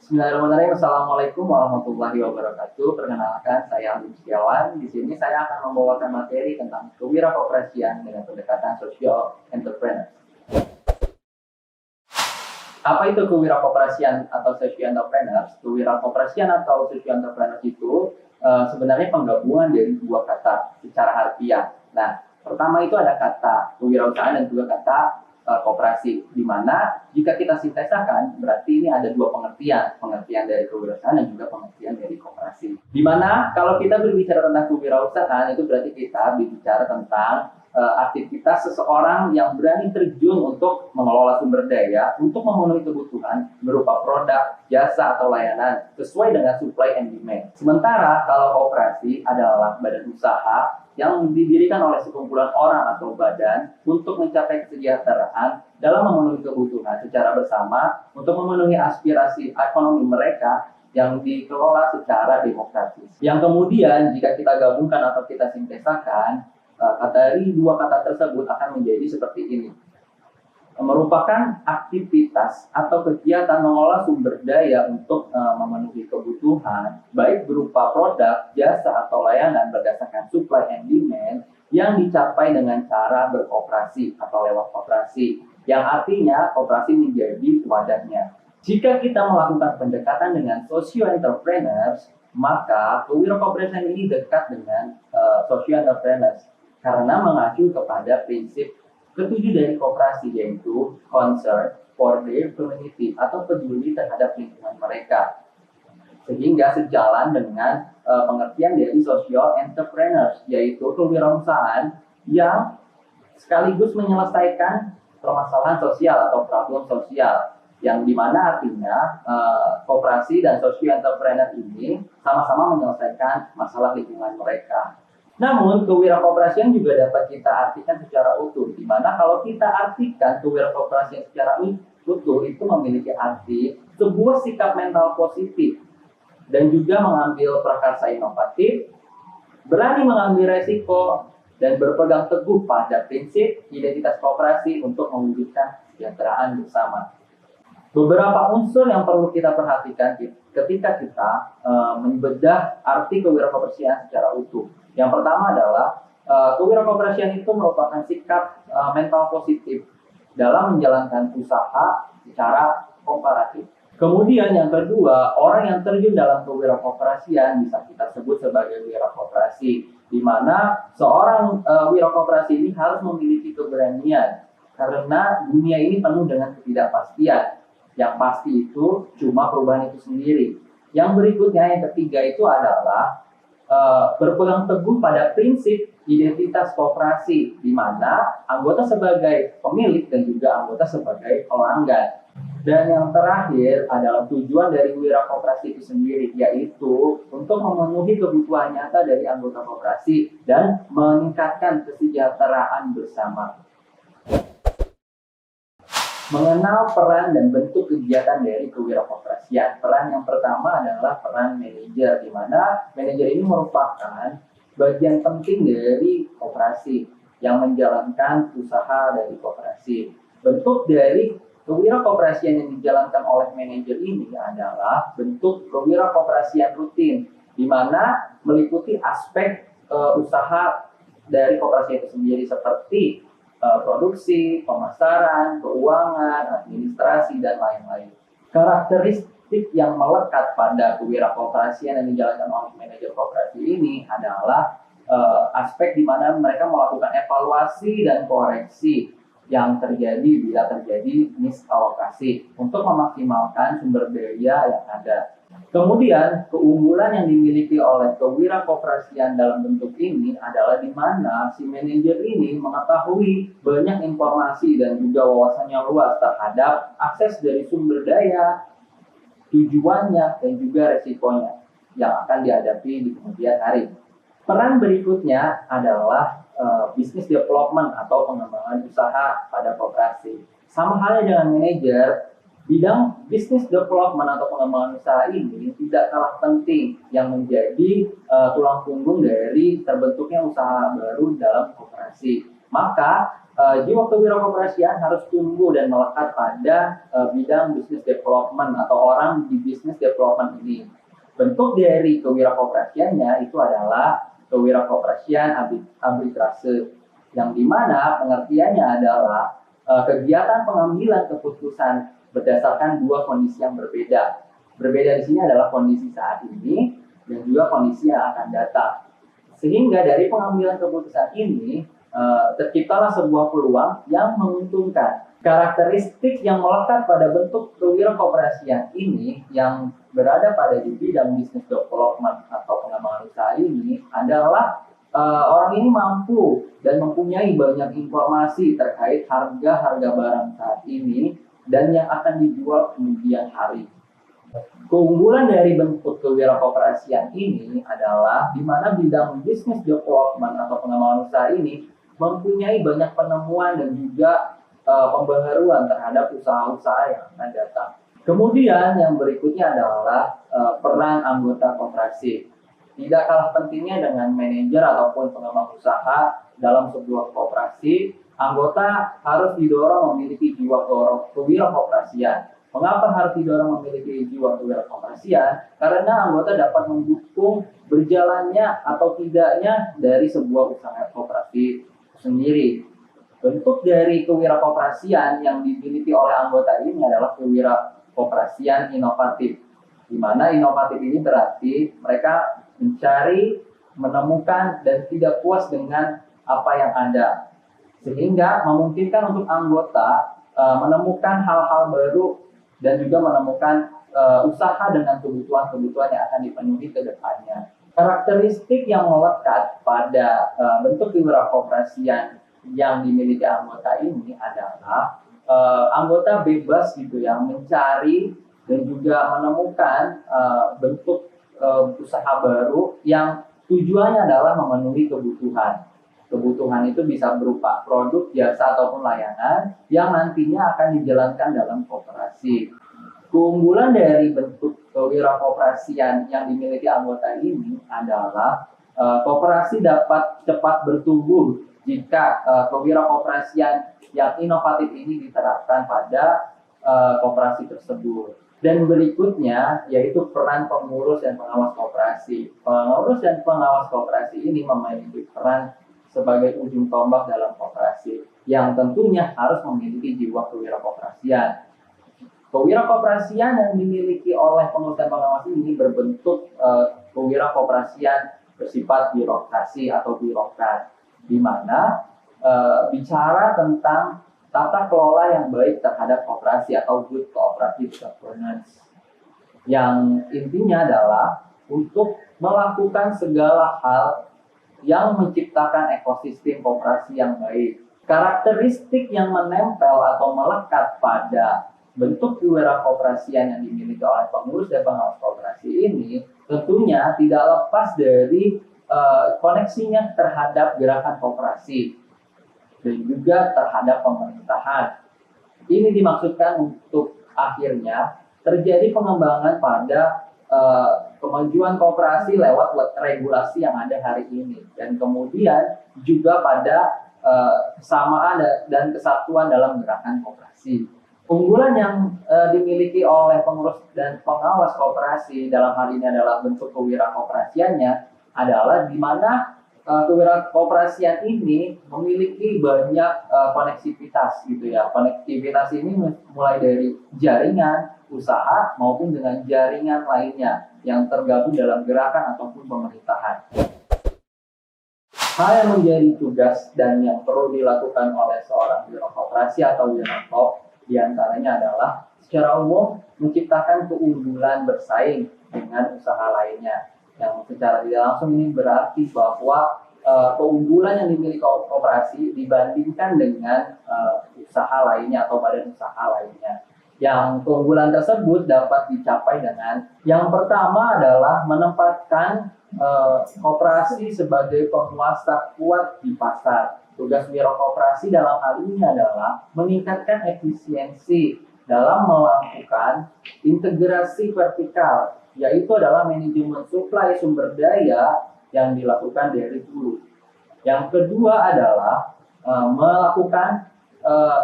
Bismillahirrahmanirrahim. Assalamualaikum warahmatullahi wabarakatuh. Perkenalkan, saya Alif Setiawan. Di sini saya akan membawakan materi tentang kewirausahaan dengan pendekatan social entrepreneur. Apa itu kewirausahaan atau social entrepreneur? Kewirausahaan atau social entrepreneur itu sebenarnya penggabungan dari dua kata secara harfiah. Nah, pertama itu ada kata kewirausahaan dan juga kata koperasi, di mana jika kita sintesakan berarti ini ada dua pengertian dari kewirausahaan dan juga pengertian dari koperasi. Di mana kalau kita berbicara tentang kewirausahaan itu berarti kita berbicara tentang aktivitas seseorang yang berani terjun untuk mengelola sumber daya untuk memenuhi kebutuhan berupa produk, jasa, atau layanan sesuai dengan supply and demand. Sementara kalau koperasi adalah badan usaha yang didirikan oleh sekumpulan orang atau badan untuk mencapai kesejahteraan dalam memenuhi kebutuhan secara bersama untuk memenuhi aspirasi ekonomi mereka yang dikelola secara demokratis. Yang kemudian jika kita gabungkan atau kita sintesakan, dari dua kata tersebut akan menjadi seperti ini. Merupakan aktivitas atau kegiatan mengolah sumber daya untuk memenuhi kebutuhan, baik berupa produk, jasa, atau layanan berdasarkan supply and demand yang dicapai dengan cara berkooperasi atau lewat koperasi, yang artinya koperasi menjadi wadahnya. Jika kita melakukan pendekatan dengan social entrepreneurs, maka kewirausahaan ini dekat dengan social entrepreneurs karena mengacu kepada prinsip ketujuh dari koperasi, yaitu concern for their community atau peduli terhadap lingkungan mereka, sehingga sejalan dengan pengertian dari social entrepreneurs, yaitu kewirausahaan yang sekaligus menyelesaikan permasalahan sosial atau problem sosial, yang dimana artinya koperasi dan social entrepreneur ini sama-sama menyelesaikan masalah lingkungan mereka. Namun, kewirausahaan juga dapat kita artikan secara utuh, di mana kalau kita artikan kewirausahaan secara utuh itu memiliki arti sebuah sikap mental positif dan juga mengambil prakarsa inovatif, berani mengambil resiko, dan berpegang teguh pada prinsip identitas koperasi untuk mewujudkan kesejahteraan bersama. Beberapa unsur yang perlu kita perhatikan ketika kita membedah arti kewirausahaan secara utuh. Yang pertama adalah kewirausahaan itu merupakan sikap mental positif dalam menjalankan usaha secara komparatif. Kemudian yang kedua, orang yang terjun dalam kewirausahaan bisa kita sebut sebagai wirausaha, di mana seorang wirausaha ini harus memiliki keberanian karena dunia ini penuh dengan ketidakpastian. Yang pasti itu cuma perubahan itu sendiri. Yang berikutnya, yang ketiga itu adalah berpegang teguh pada prinsip identitas koperasi, di mana anggota sebagai pemilik dan juga anggota sebagai pelanggan. Dan yang terakhir adalah tujuan dari wirausaha itu sendiri, yaitu untuk memenuhi kebutuhan nyata dari anggota koperasi dan meningkatkan kesejahteraan bersama. Mengenal peran dan bentuk kegiatan dari kewirausahaan. Peran yang pertama adalah peran manajer, di mana manajer ini merupakan bagian penting dari koperasi yang menjalankan usaha dari koperasi. Bentuk dari kewirausahaan yang dijalankan oleh manajer ini adalah bentuk kewirausahaan rutin, di mana meliputi aspek usaha dari koperasi itu sendiri seperti produksi, pemasaran, keuangan, administrasi, dan lain-lain. Karakteristik yang melekat pada kewirausahaan yang dijalankan oleh manajer koperasi ini adalah aspek di mana mereka melakukan evaluasi dan koreksi yang terjadi bila terjadi misalokasi untuk memaksimalkan sumber daya yang ada. Kemudian, keunggulan yang dimiliki oleh kewirausahaan dalam bentuk ini adalah di mana si manajer ini mengetahui banyak informasi dan juga wawasannya luas terhadap akses dari sumber daya, tujuannya, dan juga resikonya yang akan dihadapi di kemudian hari. Peran berikutnya adalah business development atau pengembangan usaha pada koperasi. Sama halnya dengan manajer, bidang business development atau pengembangan usaha ini tidak kalah penting yang menjadi tulang punggung dari terbentuknya usaha baru dalam koperasi. Maka jiwa kewirausahaan harus tumbuh dan melekat pada bidang business development atau orang di business development ini. Bentuk dari kewirausahaannya itu adalah kewirausahaan arbitrase, yang dimana pengertiannya adalah kegiatan pengambilan keputusan berdasarkan dua kondisi yang berbeda. Berbeda di sini adalah kondisi saat ini dan juga kondisi yang akan datang. Sehingga dari pengambilan keputusan ini terciptalah sebuah peluang yang menguntungkan. Karakteristik yang melekat pada bentuk kewirausahaan ini yang berada pada di bidang business development atau pengembangan usaha ini adalah orang ini mampu dan mempunyai banyak informasi terkait harga-harga barang saat ini dan yang akan dijual kemudian hari. Keunggulan dari bentuk kewirausahaan ini adalah di mana bidang business development atau pengembangan usaha ini mempunyai banyak penemuan dan juga pembaharuan terhadap usaha-usaha yang akan datang. Kemudian yang berikutnya adalah peran anggota koperasi. Tidak kalah pentingnya dengan manajer ataupun pengembang usaha dalam sebuah koperasi, anggota harus didorong memiliki jiwa kewirausahaan. Mengapa harus didorong memiliki jiwa kewirausahaan? Karena anggota dapat mendukung berjalannya atau tidaknya dari sebuah usaha koperasi sendiri. Bentuk dari kewirausahaan yang dimiliki oleh anggota ini adalah kewirausahaan inovatif. Di mana inovatif ini berarti mereka mencari, menemukan, dan tidak puas dengan apa yang ada. Sehingga memungkinkan untuk anggota menemukan hal-hal baru dan juga menemukan usaha dengan kebutuhan-kebutuhan yang akan dipenuhi ke depannya. Karakteristik yang melekat pada bentuk kewirausahaan yang dimiliki anggota ini adalah anggota bebas gitu ya, mencari dan juga menemukan bentuk usaha baru yang tujuannya adalah memenuhi kebutuhan. Kebutuhan itu bisa berupa produk, jasa, ataupun layanan yang nantinya akan dijalankan dalam koperasi. Keunggulan dari bentuk kewirausahaan yang dimiliki anggota ini adalah koperasi dapat cepat bertumbuh jika kewirausahaan yang inovatif ini diterapkan pada koperasi tersebut. Dan berikutnya yaitu peran pengurus dan pengawas koperasi. Pengurus dan pengawas koperasi ini memiliki peran sebagai ujung tombak dalam koperasi yang tentunya harus memiliki jiwa kewirausahaan. Kewirausahaan yang dimiliki oleh pengurus dan pengawas ini berbentuk kewirausahaan bersifat birokrasi atau birokrat, di mana bicara tentang tata kelola yang baik terhadap koperasi atau good cooperative governance, yang intinya adalah untuk melakukan segala hal yang menciptakan ekosistem koperasi yang baik. Karakteristik yang menempel atau melekat pada bentuk kewirausahaan yang dimiliki oleh pengurus dan pengawas koperasi ini tentunya tidak lepas dari koneksinya terhadap gerakan koperasi dan juga terhadap pemerintahan. Ini dimaksudkan untuk akhirnya terjadi pengembangan pada kemajuan koperasi lewat regulasi yang ada hari ini, dan kemudian juga pada kesamaan dan kesatuan dalam gerakan koperasi. Unggulan yang dimiliki oleh pengurus dan pengawas koperasi dalam hal ini adalah bentuk kewirausahaannya adalah di mana kewirausahaan ini memiliki banyak koneksivitas gitu ya. Konektivitas ini mulai dari jaringan usaha maupun dengan jaringan lainnya yang tergabung dalam gerakan ataupun pemerintahan. Hal yang menjadi tugas dan yang perlu dilakukan oleh seorang wirausaha atau wirausaha diantaranya adalah secara umum menciptakan keunggulan bersaing dengan usaha lainnya. Yang secara tidak langsung ini berarti bahwa keunggulan yang dimiliki koperasi dibandingkan dengan usaha lainnya atau badan usaha lainnya. Yang keunggulan tersebut dapat dicapai dengan yang pertama adalah menempatkan koperasi sebagai penguasa kuat di pasar. Tugas wirausaha dalam hal ini adalah meningkatkan efisiensi dalam melakukan integrasi vertikal, yaitu adalah manajemen suplai sumber daya yang dilakukan dari hulu. Yang kedua adalah melakukan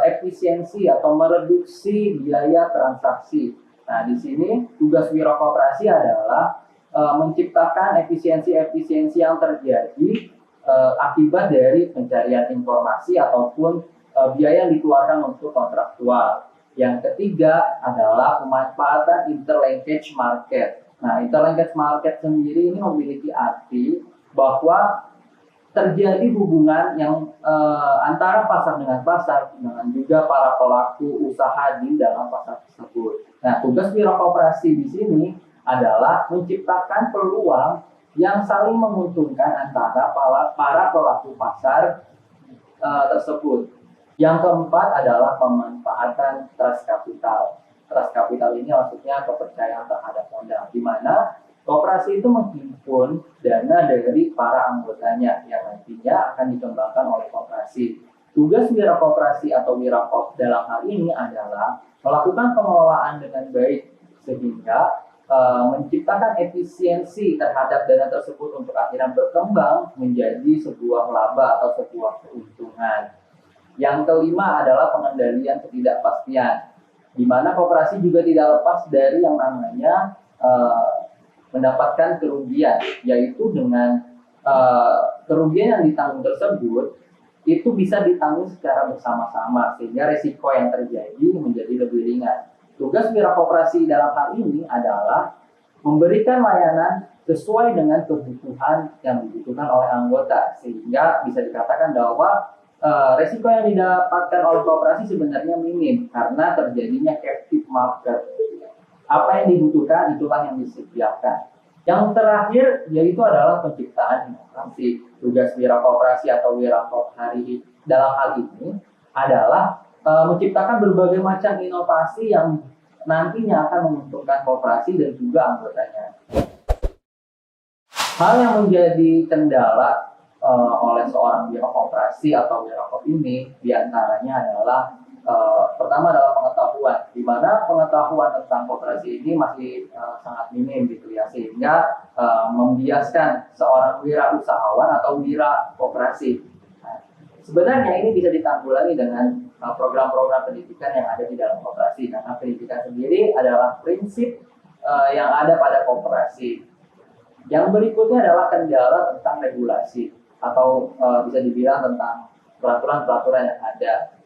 efisiensi atau mereduksi biaya transaksi. Nah, di sini tugas wira koperasi adalah menciptakan efisiensi-efisiensi yang terjadi akibat dari pencarian informasi ataupun biaya yang dikeluarkan untuk kontraktual. Yang ketiga adalah pemanfaatan interlinkage market. Nah, interlinkage market sendiri ini memiliki arti bahwa terjadi hubungan yang antara pasar dengan pasar dengan juga para pelaku usaha di dalam pasar tersebut. Nah, tugas wira koperasi di sini adalah menciptakan peluang yang saling menguntungkan antara para pelaku pasar tersebut. Yang keempat adalah pemanfaatan trust capital. Trust capital ini maksudnya kepercayaan terhadap modal, di mana koperasi itu menghimpun dana dari para anggotanya yang nantinya akan dikembangkan oleh koperasi. Tugas wira koperasi atau wirakop dalam hal ini adalah melakukan pengelolaan dengan baik sehingga menciptakan efisiensi terhadap dana tersebut untuk akhirnya berkembang menjadi sebuah laba atau sebuah keuntungan. Yang kelima adalah pengendalian ketidakpastian, di mana koperasi juga tidak lepas dari yang namanya mendapatkan kerugian, yaitu dengan kerugian yang ditanggung tersebut itu bisa ditanggung secara bersama-sama sehingga risiko yang terjadi menjadi lebih ringan. Tugas wira koperasi dalam hal ini adalah memberikan layanan sesuai dengan kebutuhan yang dibutuhkan oleh anggota, sehingga bisa dikatakan bahwa resiko yang didapatkan oleh koperasi sebenarnya minim karena terjadinya captive market. Apa yang dibutuhkan itulah yang disediakan. Yang terakhir yaitu adalah penciptaan inovasi. Tugas wira koperasi atau wirakop hari dalam hal ini adalah menciptakan berbagai macam inovasi yang nantinya akan menguntungkan koperasi dan juga anggotanya. Hal yang menjadi kendala oleh seorang wira koperasi atau wirakop ini diantaranya adalah pertama adalah pengetahuan, di mana pengetahuan tentang koperasi ini masih sangat minim gitu ya, sehingga membiaskan seorang wirausahawan atau wira koperasi. Nah, sebenarnya ini bisa ditanggulangi dengan program-program pendidikan yang ada di dalam koperasi, karena pendidikan sendiri adalah prinsip yang ada pada koperasi. Yang berikutnya adalah kendala tentang regulasi atau bisa dibilang tentang peraturan-peraturan yang ada.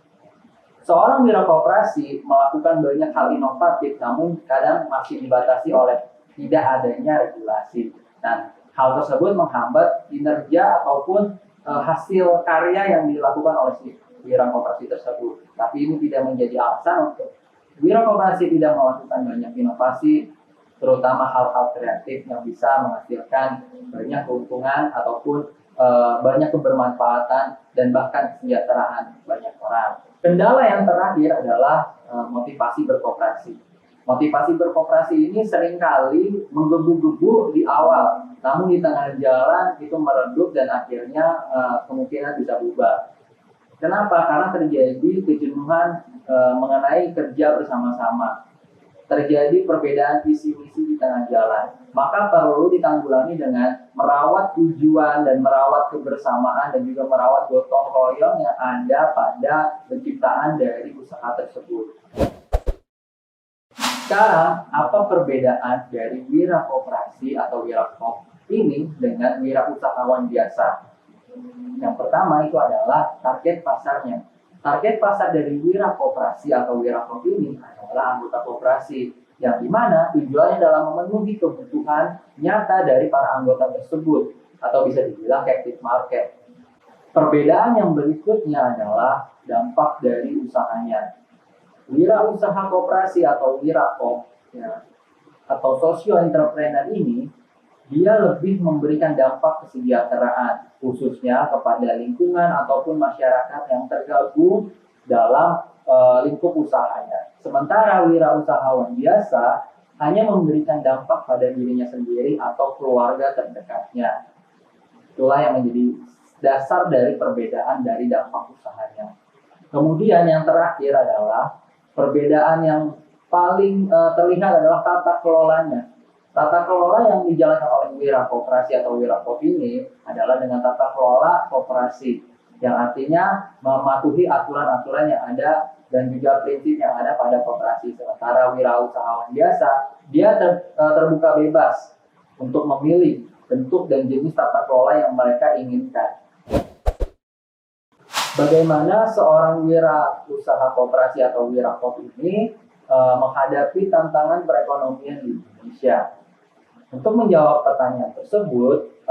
Seorang wira koperasi melakukan banyak hal inovatif, namun kadang masih dibatasi oleh tidak adanya regulasi. Dan hal tersebut menghambat kinerja ataupun hasil karya yang dilakukan oleh si wira koperasi tersebut. Tapi ini tidak menjadi alasan untuk wira koperasi tidak melakukan banyak inovasi, terutama hal-hal kreatif yang bisa menghasilkan banyak keuntungan ataupun banyak kebermanfaatan dan bahkan kesejahteraan banyak orang. Kendala yang terakhir adalah motivasi berkoperasi. Motivasi berkoperasi ini seringkali menggebu-gebu di awal, namun di tengah jalan itu meredup dan akhirnya kemungkinan bisa bubar. Kenapa? Karena terjadi kejenuhan mengenai kerja bersama-sama. Terjadi perbedaan visi misi di tengah jalan, maka perlu ditanggulangi dengan merawat tujuan dan merawat kebersamaan dan juga merawat gotong royong yang ada pada penciptaan dari usaha tersebut. Sekarang, apa perbedaan dari wira koperasi atau wirakop ini dengan wirausahawan biasa? Yang pertama itu adalah target pasarnya. Target pasar dari wira koperasi atau wirakop ini adalah anggota koperasi, yang dimana tujuannya dalam memenuhi kebutuhan nyata dari para anggota tersebut, atau bisa dibilang captive market. Perbedaan yang berikutnya adalah dampak dari usahanya. Wirausaha koperasi atau wirakop ya, atau social entrepreneur ini dia lebih memberikan dampak kesejahteraan khususnya kepada lingkungan ataupun masyarakat yang tergabung dalam lingkup usahanya. Sementara wirausahawan biasa hanya memberikan dampak pada dirinya sendiri atau keluarga terdekatnya. Itulah yang menjadi dasar dari perbedaan dari dampak usahanya. Kemudian yang terakhir adalah perbedaan yang paling terlihat adalah tata kelolanya. Tata kelola yang dijalankan oleh wira koperasi atau wirakop ini adalah dengan tata kelola koperasi. yang artinya mematuhi aturan-aturan yang ada dan juga prinsip yang ada pada koperasi. Sementara wirausahawan biasa, dia terbuka bebas untuk memilih bentuk dan jenis tata kelola yang mereka inginkan. Bagaimana seorang wirausaha koperasi atau wirakop ini menghadapi tantangan perekonomian di Indonesia? Untuk menjawab pertanyaan tersebut,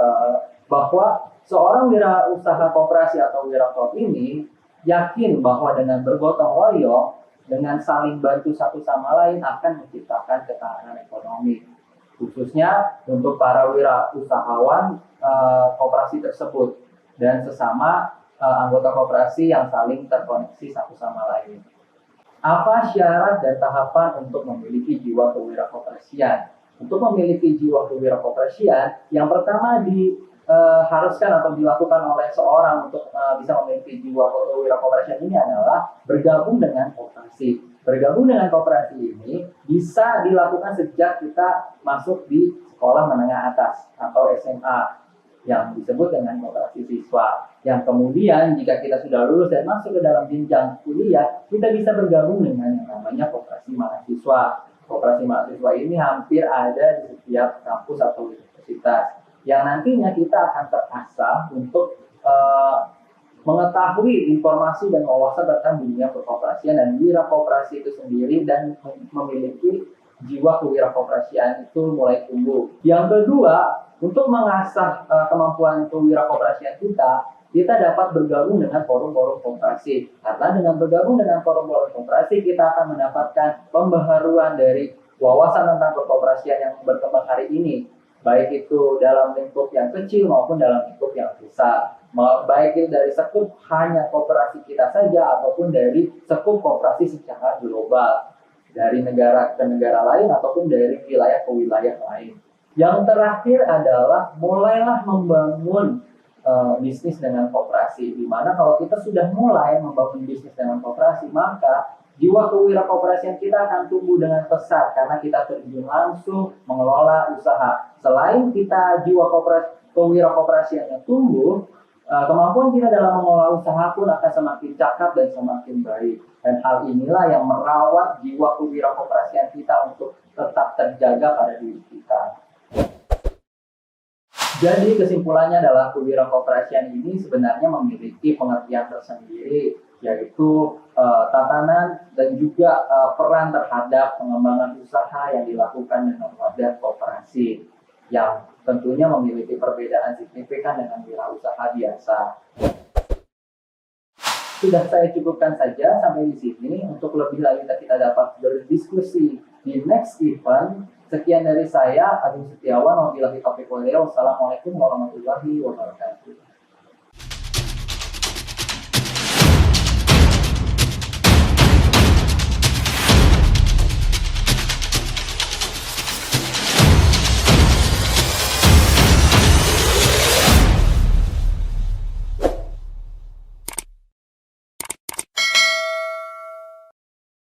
bahwa seorang wirausaha koperasi atau wirakop ini yakin bahwa dengan bergotong royong, dengan saling bantu satu sama lain akan menciptakan ketahanan ekonomi, khususnya untuk para wirausahawan koperasi tersebut dan sesama anggota koperasi yang saling terkoneksi satu sama lain. Apa syarat dan tahapan untuk memiliki jiwa kewirakoperasian? Untuk memiliki jiwa kewirakoperasian, yang pertama diharuskan atau dilakukan oleh seorang untuk bisa memiliki jiwa kewirakoperasian ini adalah bergabung dengan koperasi. Bergabung dengan koperasi ini bisa dilakukan sejak kita masuk di sekolah menengah atas atau SMA yang disebut dengan koperasi siswa. Yang kemudian jika kita sudah lulus dan masuk ke dalam jenjang kuliah, kita bisa bergabung dengan yang namanya koperasi mahasiswa. Koperasi mahasiswa ini hampir ada di setiap kampus atau universitas, yang nantinya kita akan terasah untuk mengetahui informasi dan wawasan tentang dunia perkoperasian dan wirakoperasi itu sendiri, dan memiliki jiwa kewirakoperasian itu mulai tumbuh. Yang kedua, untuk mengasah kemampuan kewirakoperasian kita dapat bergabung dengan forum-forum koperasi. Karena dengan bergabung dengan forum-forum koperasi, kita akan mendapatkan pembaharuan dari wawasan tentang perkoperasian yang berkembang hari ini, baik itu dalam lingkup yang kecil maupun dalam lingkup yang besar. Baik itu dari sekup hanya koperasi kita saja ataupun dari sekup koperasi secara global, dari negara ke negara lain ataupun dari wilayah ke wilayah lain. Yang terakhir adalah mulailah membangun bisnis dengan koperasi, di mana kalau kita sudah mulai membangun bisnis dengan koperasi, maka jiwa kewirakoperasian kita akan tumbuh dengan pesat karena kita terjun langsung mengelola usaha. Selain kita jiwa kewirakoperasiannya tumbuh, kemampuan kita dalam mengelola usaha pun akan semakin cakap dan semakin baik. Dan hal inilah yang merawat jiwa kewirakoperasian kita untuk tetap terjaga pada diri kita. Jadi kesimpulannya adalah kewirakoperasian ini sebenarnya memiliki pengertian tersendiri, yaitu tatanan dan juga peran terhadap pengembangan usaha yang dilakukan dengan wadah koperasi, yang tentunya memiliki perbedaan signifikan dengan wirausaha biasa. Sudah saya cukupkan saja sampai di sini. Untuk lebih lanjut kita dapat berdiskusi di next event. Sekian dari saya, Agung Setiawan. Wabillahi taufiq wal hidayah. Wassalamualaikum warahmatullahi wabarakatuh.